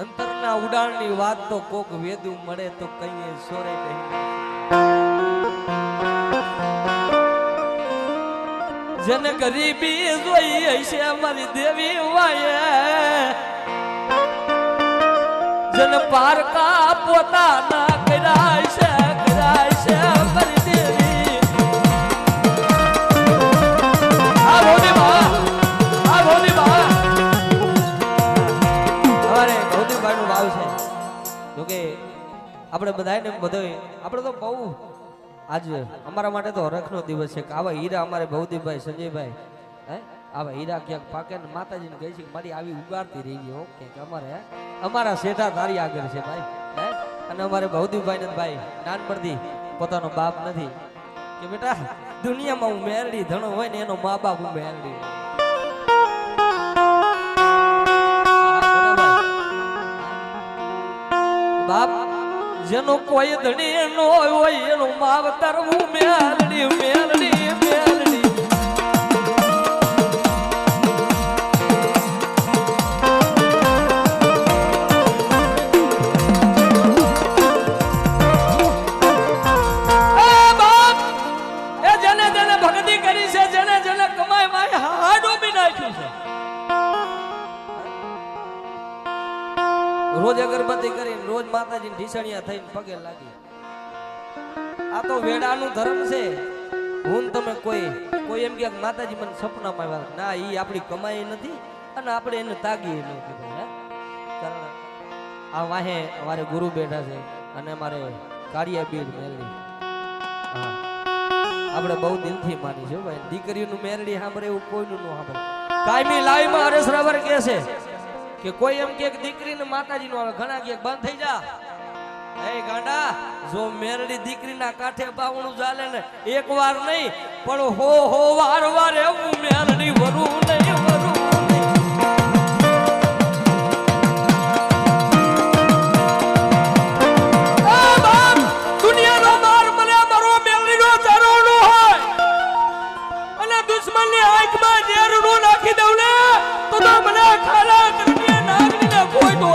અંતરના ઉડાણની વાત તો કોક વેદું મળે તો કઈએ સોરે નહીં. જેને ગરીબી જોઈ હશે અમારી દેવી વાયે, જેને પારકા પોતાના કર્યા છે અમારી દેવી. આ ભોલી બા, આ ભોલી બા. અમારે ભૌતિકભાઈ નું ભાવ છે. જોકે આપણે બધાને આપણે તો બહુ આજ અમારા માટે તો હરખનો દિવસ છે કે આવા હીરા અમારે ભૌતિકભાઈ સંજયભાઈ આવા હીરા ક્યાંક પાકે ને માતાજીને કહે છે કે મારી આવી ઉગાડતી રહી ગઈ. ઓકે અમારે અમારા શેઠા તારી આગળ છે ભાઈ. અને અમારે ભૌતિકભાઈ ને ભાઈ નાનપણથી પોતાનો બાપ નથી કે બેટા દુનિયામાં હું મેરડી ધણો હોય ને એનો મા બાપ હું મેરડી. બાપ જેનો કોઈ ધણી નો હોય એનું માવતર હું મેલડી મેલડી મેલડી. બાપ એ જેને જેને ભક્તિ કરી છે, જેને જેને કમાઈ માય હાડો બી નાખ્યું છે. રોજ અગરબત્તી કરીને રોજ માતાજીને ઢીસણિયા થઈને પગે લાગી. આ તો વેડાનું ધર્મ છે. હું તમે કોઈ એમ કે માતાજી મને સપનામાં આવ્યા ના, ઈ આપણી કમાઈ નથી અને આપણે એને તાગી નથી. કારણ આ વાહે અમારે ગુરુ બેઠા છે અને અમારે કાળિયા બીડ મેલડી. હા, આપણે બહુ દિલથી માની છે ભાઈ. દીકરીનું મેલડી સાંભળે એવું કોઈનું ન સાંભળે. કાયમી લાઈવમાં હરેશ રાવર કહે છે કે કોઈ એમ કે દીકરીને માતાજી નો આવે, ઘણા કે બંધ થઈ જા. એ ગાંડા, જો મેરડી દીકરીના કાંઠે બાવણું ચાલે ને એક વાર નહીં પણ હો વાર વાર એવું મેરડી વરું નહીં વરું. દુનિયાનો માર મને મારો મેરડીનો ચારો નો હોય અને દુશ્મનની આંખમાં ઝેરનું નાખી દઉં ને તો મને ખાલા કોઈ તો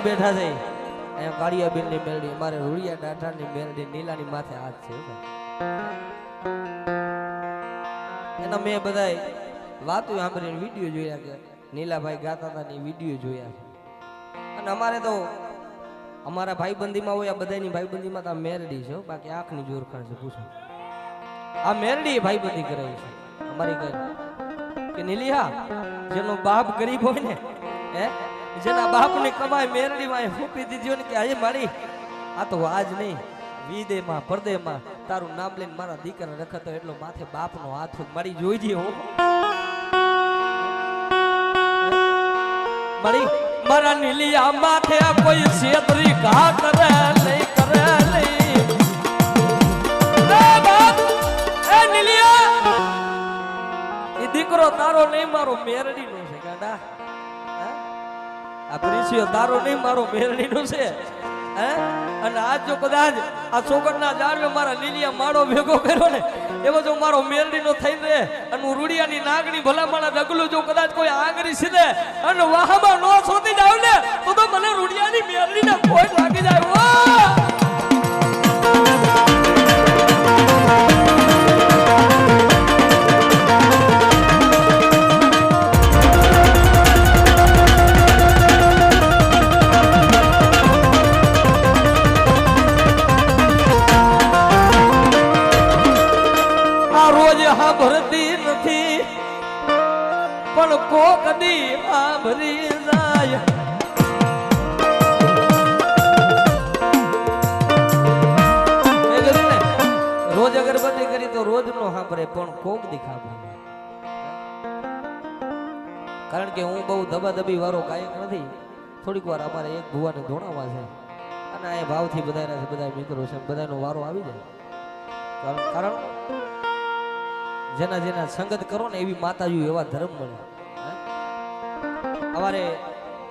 બેઠા છે. અહીંયા કાળિયાબેન ની મેલડી, અમારે રૂડિયા ડાઠા ની મેલડી, નીલાની માથે હાથ છે. એના મેં બધા વાતો સાંભળીને વિડીયો જોયા કે નીલાભાઈ ગાતા હતા ની વિડીયો જોયા છે. અને અમારે તો અમારા ભાઈબંધીમાં હોય, આ બધાની ભાઈબંધીમાં તો આ મેરડી છે. બાકી આંખની જોરખાણ છે. પૂછો આ મેરડી ભાઈબંધી કરાવી છે અમારી કઈ કે નીલિયા જેનો બાપ ગરીબ હોય ને જેના બાપની કમાઈ મેરડીમાં ફૂંપી દીધી હોય ને કે આજે મારી આ તો આજ નહીં વિદેમાં પરદેમાં તારું નામ લઈને મારા દીકરા રખતો એટલો માથે બાપનો હાથ મારી જોઈજે હો. મારી મારા નીલિયા માથે કોઈ છેતરી ઘા કરે નહીં કરે નહીં. એ નીલિયા એ દીકરો તારો નહીં મારો મેરડી નો છે. ગાંડા આ પ્રિસિયો તારો નહીં મારો મેરડી નો છે. અને આજ જો કદાચ આ ચોકટના ઝાડવે મારા લીલિયા માળો ભેગો કર્યો ને એવો જો મારો મેરડી નો થઈ રહે અને હું રૂડિયાની નાગની ભલામણા ડગલું જો કદાચ કોઈ આંગળી સીધે અને વાહમાં નો શોધી જાવ ને તો મને રૂડિયાની મેરડી ને કોઈ લાગી જાય. ભરતી નથી પણ કોક દી આ ભરી જાય. રોજ અગરબત્તી કરી તો રોજ નો સાંભળે પણ કોક દી સાંભળે. કારણ કે હું બહુ દબાદબી વાળો ગાયક નથી. થોડીક વાર અમારે એક ભુવાને ધોણાવા છે અને આ ભાવથી બધા છે, બધા મિત્રો છે, બધાનો વારો આવી જાય. કારણ જેના જેના સંગત કરો ને એવી માતાજી એવા ધર્મ મળે. અમારે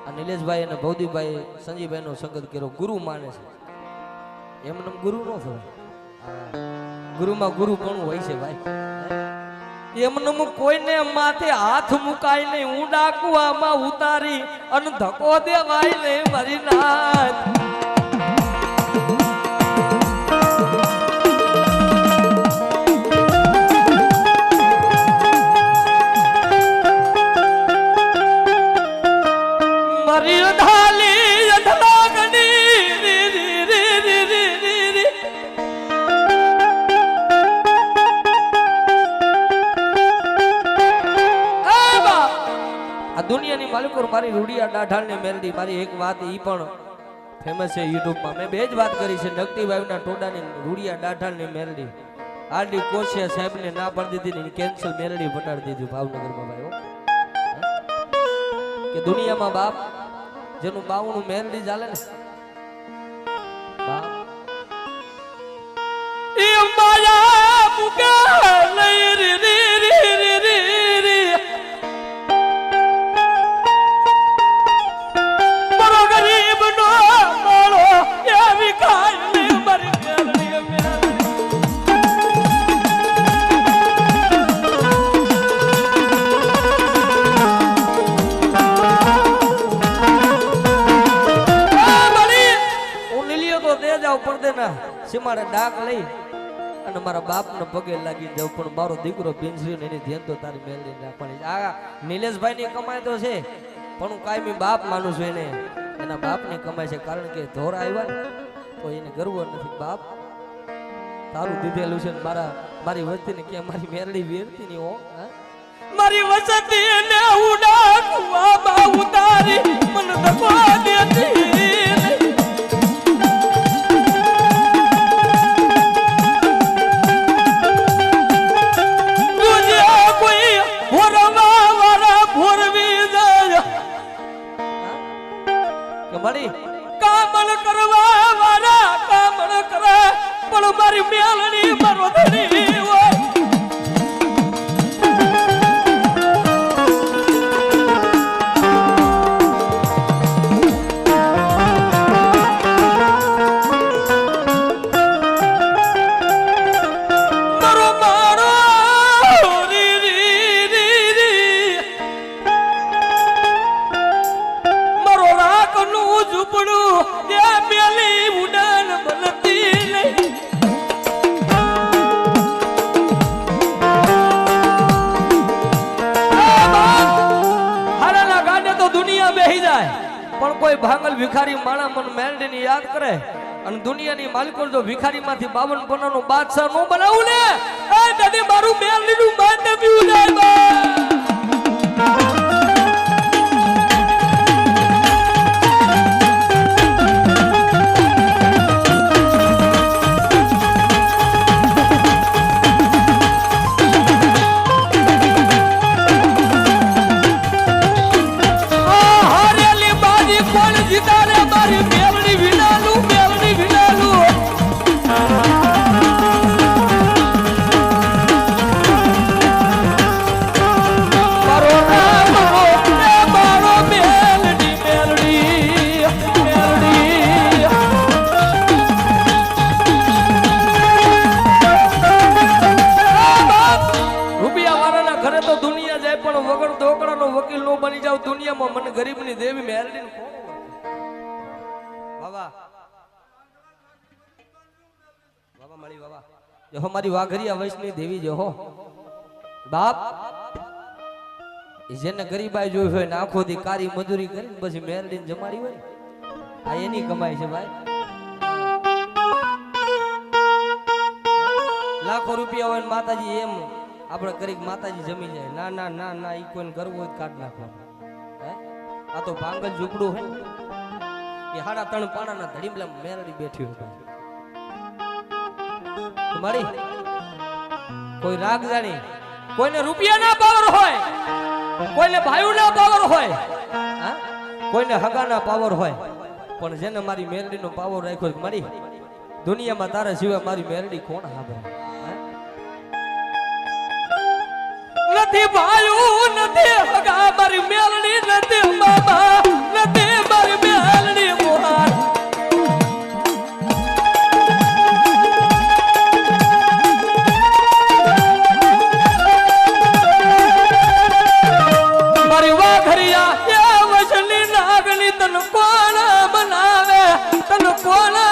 આ નિલેશભાઈ અને ભૌદીભાઈ સંજીભાઈ નો સંગત કર્યો, ગુરુ માને છે. એમને ગુરુ નો થવાય. ગુરુમાં ગુરુ પણ હોય છે ભાઈ. એમને કોઈને માથે હાથ મુકાય નહીં, ઊંડા કુવામાં ઉતારી અને ધક્કો દેવાય નહીં મારી નાથ. દુનિયાની માલિકો મારી રૂડિયા દાઢાળને મેલડી. મારી એક વાત ઈ પણ ફેમસ છે યુટ્યુબમાં. મેં બે જ વાત કરી છે. નકટી વાયુના ટોડાની રૂડિયા દાઢાળની મેલડી. આરડી કોશિયા સાહેબને ના પાડી દીધી, કેન્સલ મેલડી બનાવી દીધું ભાવનગરમાં ભાઈ. કે દુનિયામાં બાપ જેનું બાવનું મેલડી ચાલે ને બાપ એ માયા મુકા લઈ રી રી રી રી રી સીમાડે ડાક લઈ અને મારા બાપને પગે લાગી જાવ, પણ મારો દીકરો બિનશ્રી એની ધ્યાન તો તારી મેળવી રાખવાની. આ નિલેશભાઈ ની કમાઈ તો છે, પણ હું કાયમી બાપ માનું છું એને. એના બાપની કમાઈ છે, કારણ કે ધોર આવ્યા ને તો એને ગર્વ નથી. બાપ તારું દીધેલું છે. મારી વસ્તી ને કે મારી મેરડી વેરતી ની હો, મારી વસતી ને ઉડા કુવામાં ઉતારી મને ધક્કો દેતી. કામણ કરવા વાળા કામણ કરે, પણ મારી મેલડી મારો ધણી હોય. પણ કોઈ ભાંગલ ભિખારી માણા મન મેલડીને યાદ કરે અને દુનિયાની માલિકો જો ભિખારીમાંથી 52 પન્નાનો બાદશાહ નો બનાવું ને, એ દાદી મારું મેલડીનું માનવી ઉડાય. દુનિયામાં મને ગરીબની દેવી મેલડીને કોણ બાબા બાબા મળી બાબા જો મારી વાઘરિયા વૈષ્ણવી દેવી જો હો બાપ. જેને ગરીબાઈ જોઈ હોય ને આખો દી કારી મજૂરી કરીને પછી મેલડીને જમાડી હોય, આ એની કમાઈ છે ભાઈ. લાખો રૂપિયા હોય માતાજી એમ આપણે કરી માતાજી જમી જાય. ના ના ના ના, ઈ કોઈને કરવું હોય કાઢ નાખવાનું. આ તો ભાંગલ ઝૂંપડું હે, એ 3.5 પાણાના ધડીમલા મેલડી બેઠી હોય. મારી કોઈ રાગ જાણી, કોઈને રૂપિયાના પાવર હોય, કોઈને ભાઈઓના પાવર હોય, કોઈને હગાના પાવર હોય, પણ જેને મારી મેલડીનો પાવર રાખ્યો મારી દુનિયામાં તારા સિવાય મારી મેલડી કોણ સાંભળે? નથી ભાઈઓ નથી હગા મારી મેલડી નથી બાબા નથી મારી મેલડી મોહાર. તન કોણ બનાવે તન કોણ